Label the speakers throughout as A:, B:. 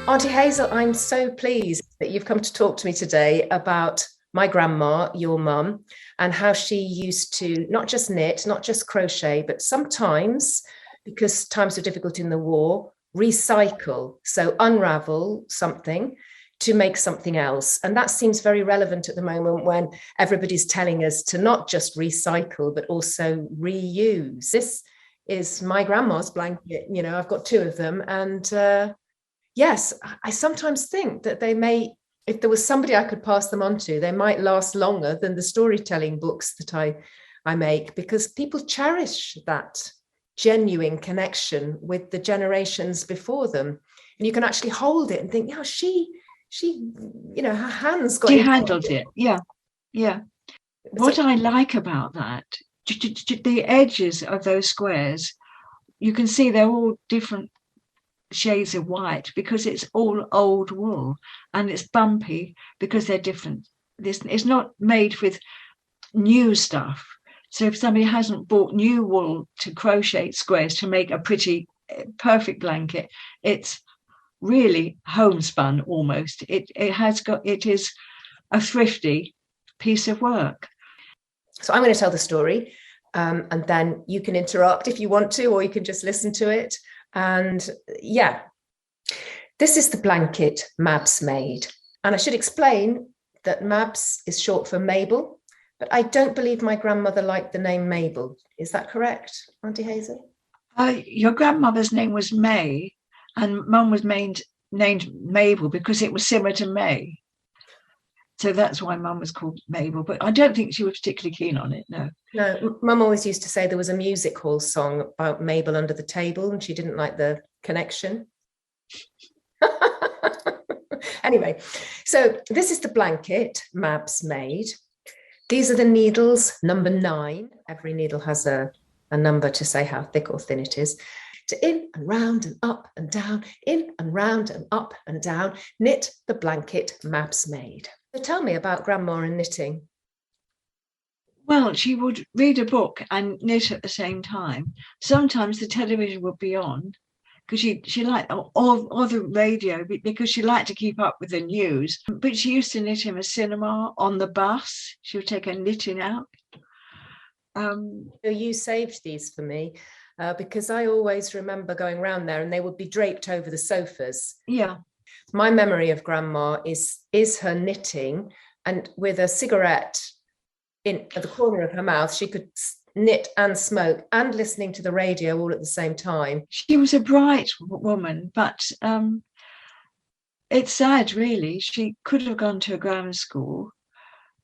A: Auntie Hazel, I'm so pleased that you've come to talk to me today about my grandma, your mum, and how she used to not just knit, not just crochet, but sometimes, because times were difficult in the war, recycle. So unravel something to make something else. And that seems very relevant at the moment when everybody's telling us to not just recycle, but also reuse. This is my grandma's blanket. You know, I've got two of them. And yes, I sometimes think that they may, if there was somebody I could pass them on to, they might last longer than the storytelling books that I make, because people cherish that genuine connection with the generations before them. And you can actually hold it and think, yeah, she, her hands got.
B: She handled it. Yeah. What I like about that, the edges of those squares, you can see they're all different shades of white because it's all old wool, and it's bumpy because they're different. It's not made with new stuff. So if somebody hasn't bought new wool to crochet squares to make a pretty, perfect blanket, it's really homespun almost. It is a thrifty piece of work.
A: So I'm going to tell the story, and then you can interrupt if you want to, or you can just listen to it. And yeah, this is the blanket Mabs made. And I should explain that Mabs is short for Mabel, but I don't believe my grandmother liked the name Mabel. Is that correct, Auntie Hazel?
B: Your grandmother's name was May, and Mum was named Mabel because it was similar to May. So that's why Mum was called Mabel. But I don't think she was particularly keen on it, no.
A: No, Mum always used to say there was a music hall song about Mabel under the table, and she didn't like the connection. Anyway, so this is the blanket Mabs made. These are the needles, number 9. Every needle has a number to say how thick or thin it is. To in and round and up and down, in and round and up and down, knit the blanket Mabs made. So tell me about Grandma and knitting.
B: Well, she would read a book and knit at the same time. Sometimes the television would be on because she liked, or the radio, because she liked to keep up with the news. But she used to knit in a cinema, on the bus. She would take her knitting out.
A: So you saved these for me, because I always remember going around there and they would be draped over the sofas.
B: Yeah.
A: My memory of Grandma is her knitting, and with a cigarette at the corner of her mouth, she could knit and smoke and listening to the radio all at the same time.
B: She was a bright woman, but it's sad, really. She could have gone to a grammar school,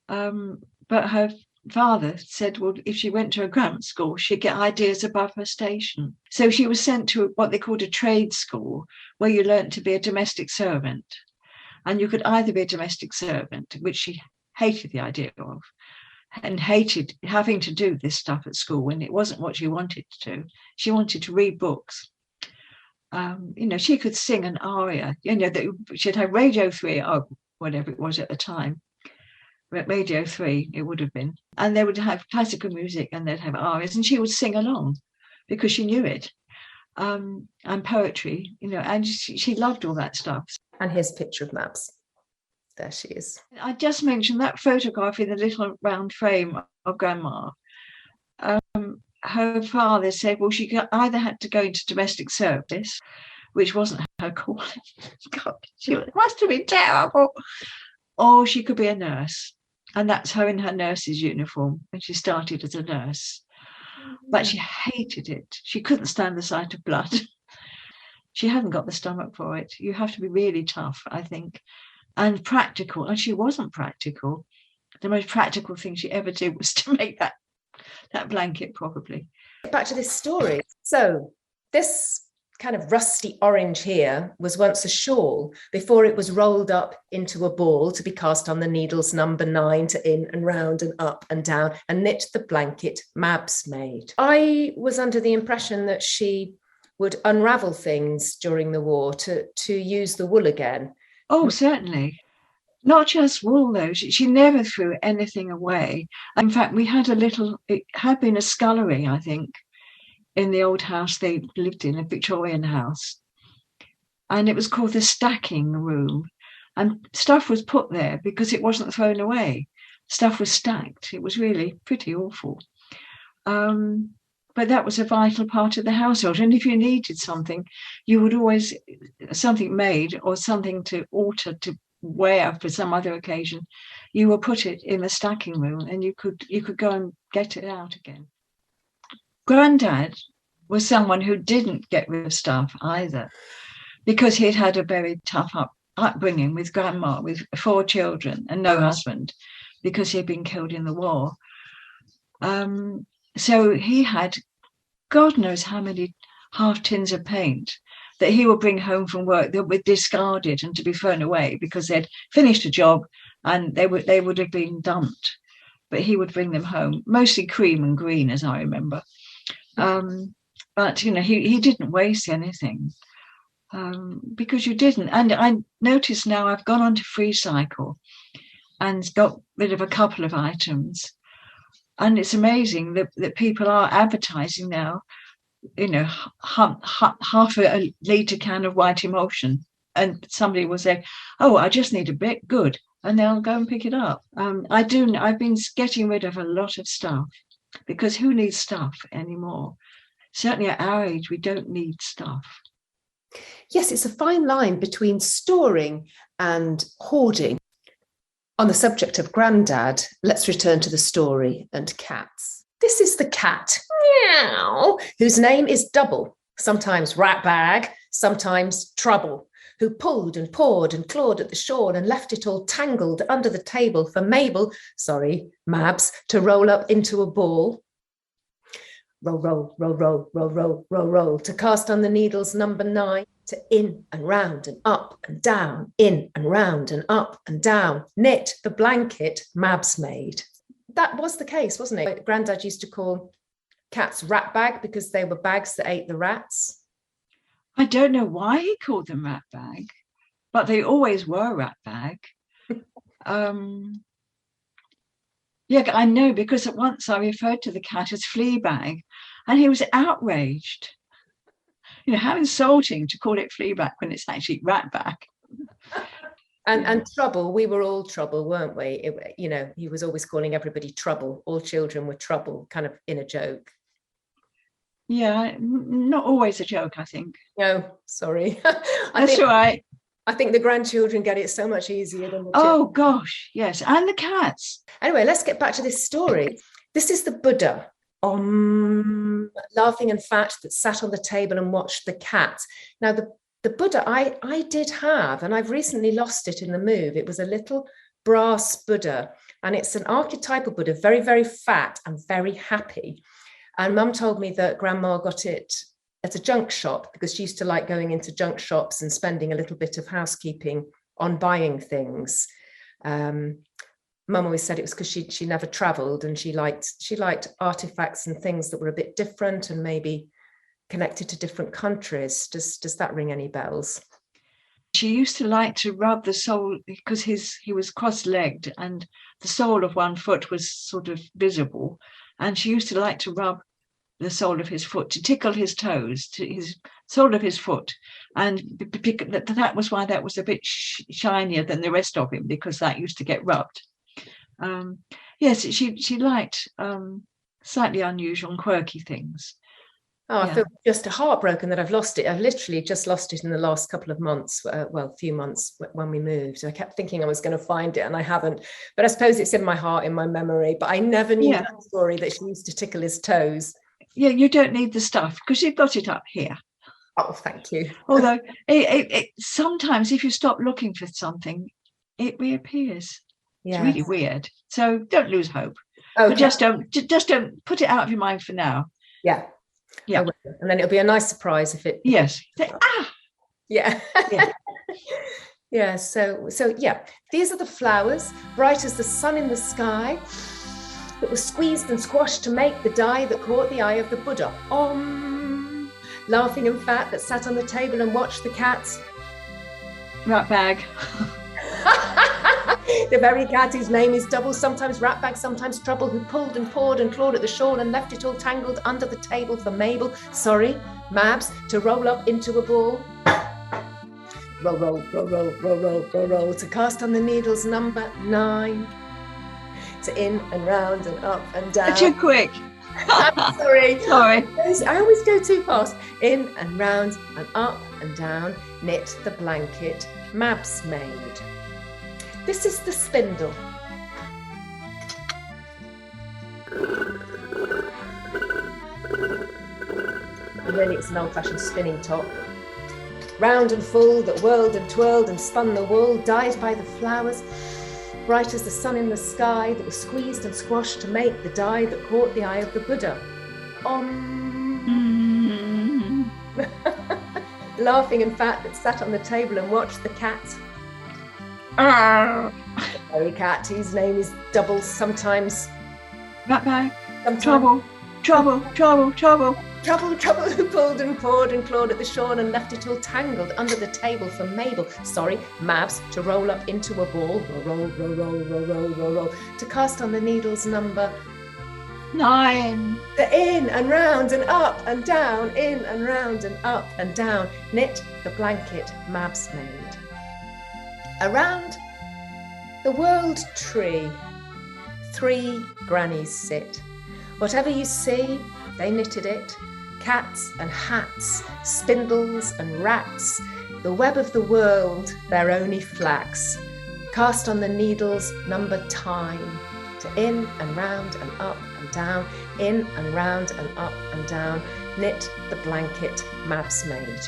B: but her father said, well, if she went to a grammar school, she'd get ideas above her station. So she was sent to what they called a trade school, where you learnt to be a domestic servant. And you could either be a domestic servant, which she hated the idea of, and hated having to do this stuff at school when it wasn't what she wanted to do. She wanted to read books. She could sing an aria. She'd have Radio 3, or whatever it was at the time. Radio 3, it would have been. And they would have classical music and they'd have arias, and she would sing along because she knew it. And poetry, and she loved all that stuff.
A: And here's a picture of Mabs. There she is.
B: I just mentioned that photograph in the little round frame of Grandma. Her father said, well, she either had to go into domestic service, which wasn't her calling. God, she must have been terrible. Or she could be a nurse. And that's her in her nurse's uniform when she started as a nurse. But she hated it. She couldn't stand the sight of blood. She hadn't got the stomach for it. You have to be really tough, I think, and practical. And she wasn't practical. The most practical thing she ever did was to make that blanket, probably.
A: Back to this story. So this kind of rusty orange here was once a shawl before it was rolled up into a ball to be cast on the needles number 9 to in and round and up and down and knit the blanket Mabs made. I was under the impression that she would unravel things during the war to use the wool again.
B: Oh, certainly. Not just wool, though. She never threw anything away. In fact, it had been a scullery, I think, in the old house they lived in, a Victorian house. and it was called the stacking room. And stuff was put there because it wasn't thrown away. Stuff was stacked. It was really pretty awful. But that was a vital part of the household. And if you needed something, you would always, something made or something to alter, to wear for some other occasion, you would put it in the stacking room and you could go and get it out again. Grandad was someone who didn't get rid of stuff either, because he'd had a very tough upbringing with grandma, with 4 children and no husband, because he'd been killed in the war. So he had God knows how many half tins of paint that he would bring home from work that were discarded and to be thrown away because they'd finished a job and they would have been dumped. But he would bring them home, mostly cream and green, as I remember. But, you know, he didn't waste anything. Because you didn't. And I notice now I've gone on to Free Cycle and got rid of a couple of items. And it's amazing that people are advertising now, you know, half a litre can of white emulsion. And somebody will say, oh, I just need a bit, good. And they'll go and pick it up. I've been getting rid of a lot of stuff because who needs stuff anymore? Certainly at our age, we don't need stuff.
A: Yes, it's a fine line between storing and hoarding. On the subject of Grandad, let's return to the story and cats. This is the cat, meow, whose name is Double, sometimes Ratbag, sometimes Trouble, who pulled and pawed and clawed at the shawl and left it all tangled under the table for Mabs, to roll up into a ball. Roll, roll, roll, roll, roll, roll, roll, roll, to cast on the needles number 9, to in and round and up and down, in and round and up and down, knit the blanket Mabs made. That was the case, wasn't it? Grandad used to call cats rat bag because they were bags that ate the rats.
B: I don't know why he called them rat bag, but they always were rat bag. Yeah, I know, because at once I referred to the cat as flea bag and he was outraged. You know, how insulting to call it flea bag when it's actually rat bag.
A: And Trouble, we were all Trouble, weren't we? You know, he was always calling everybody Trouble. All children were Trouble, kind of in a joke.
B: Yeah, not always a joke, I think.
A: No, sorry.
B: That's all right.
A: I think the grandchildren get it so much easier than the children.
B: Oh, gosh, yes. And the cats.
A: Anyway, let's get back to this story. This is the Buddha, laughing and fat, that sat on the table and watched the cat. Now, the Buddha I did have, and I've recently lost it in the move. It was a little brass Buddha, and it's an archetypal Buddha, very, very fat and very happy. And Mum told me that Grandma got it at a junk shop because she used to like going into junk shops and spending a little bit of housekeeping on buying things. Mum always said it was because she never traveled and she liked artifacts and things that were a bit different and maybe connected to different countries. Does that ring any bells?
B: She used to like to rub the sole, because he was cross-legged and the sole of one foot was sort of visible, and she used to like to rub the sole of his foot to tickle his toes, to his sole of his foot, and that was why that was a bit shinier than the rest of him, because that used to get rubbed. Yes, she liked slightly unusual and quirky things.
A: Oh, I feel just heartbroken that I've lost it. I've literally just lost it in the last couple of months, few months when we moved. I kept thinking I was going to find it and I haven't. But I suppose it's in my heart, in my memory. But I never knew that story that she used to tickle his toes.
B: Yeah, you don't need the stuff because you've got it up here.
A: Oh, thank you.
B: Although it sometimes if you stop looking for something, it reappears. It's really weird. So don't lose hope. Okay. But just don't put it out of your mind for now.
A: Yeah. Yeah. And then it'll be a nice surprise if it.
B: Yes.
A: Yeah. Yeah. So yeah, these are the flowers, bright as the sun in the sky, that were squeezed and squashed to make the dye that caught the eye of the Buddha. Laughing and fat, that sat on the table and watched the cats.
B: Rat bag.
A: The very cat whose name is Double, sometimes Ratbag, sometimes Trouble, who pulled and pawed and clawed at the shawl and left it all tangled under the table for Mabs, to roll up into a ball. roll, roll, roll, roll, roll, roll, roll, roll, to cast on the needles number 9, to in and round and up and down.
B: Too quick.
A: I'm sorry.
B: Sorry.
A: I always go too fast. In and round and up and down, knit the blanket Mabs made. This is the spindle. Really, it's an old-fashioned spinning top. Round and full, that whirled and twirled and spun the wool, dyed by the flowers, bright as the sun in the sky, that was squeezed and squashed to make the dye that caught the eye of the Buddha. Laughing and fat, that sat on the table and watched the cat. The fairy cat, whose name is double sometimes.
B: Bye-bye.
A: Sometimes.
B: Trouble, trouble, trouble, trouble.
A: Trouble, trouble, who pulled and pawed and clawed at the shawl and left it all tangled under the table for Mabs, to roll up into a ball, roll, roll, roll, roll, roll, roll, roll, to cast on the needles number
B: 9.
A: The in and round and up and down, in and round and up and down, knit the blanket Mabs made. Around the world tree, 3 grannies sit. Whatever you see, they knitted it. Cats and hats, spindles and rats, the web of the world, their only flax. Cast on the needles number time, to in and round and up and down, in and round and up and down, knit the blanket Mabs made.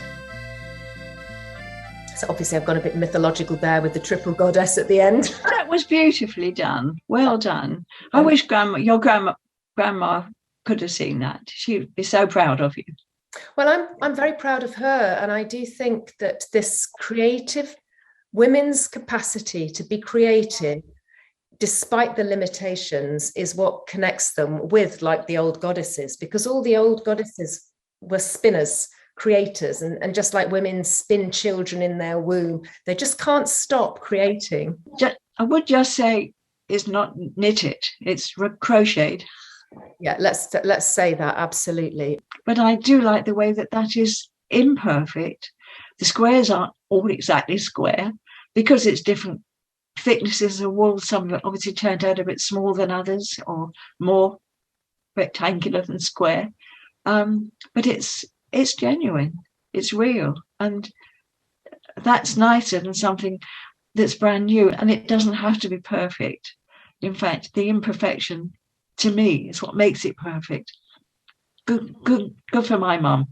A: So obviously I've gone a bit mythological there with the triple goddess at the end.
B: That was beautifully done. Well done. I wish your grandma could have seen that. She'd be so proud of you.
A: Well, I'm very proud of her, and I do think that this creative women's capacity to be creative despite the limitations is what connects them with, like, the old goddesses, because all the old goddesses were spinners, creators, and just like women spin children in their womb, they just can't stop creating.
B: I would just say it's not knitted, it's crocheted.
A: Yeah, let's say that, absolutely.
B: But I do like the way that is imperfect. The squares aren't all exactly square because it's different thicknesses of wool. Some of it obviously turned out a bit smaller than others, or more rectangular than square. But it's genuine, it's real, and that's nicer than something that's brand new. And it doesn't have to be perfect. In fact, the imperfection, to me, is what makes it perfect. Good for my mum.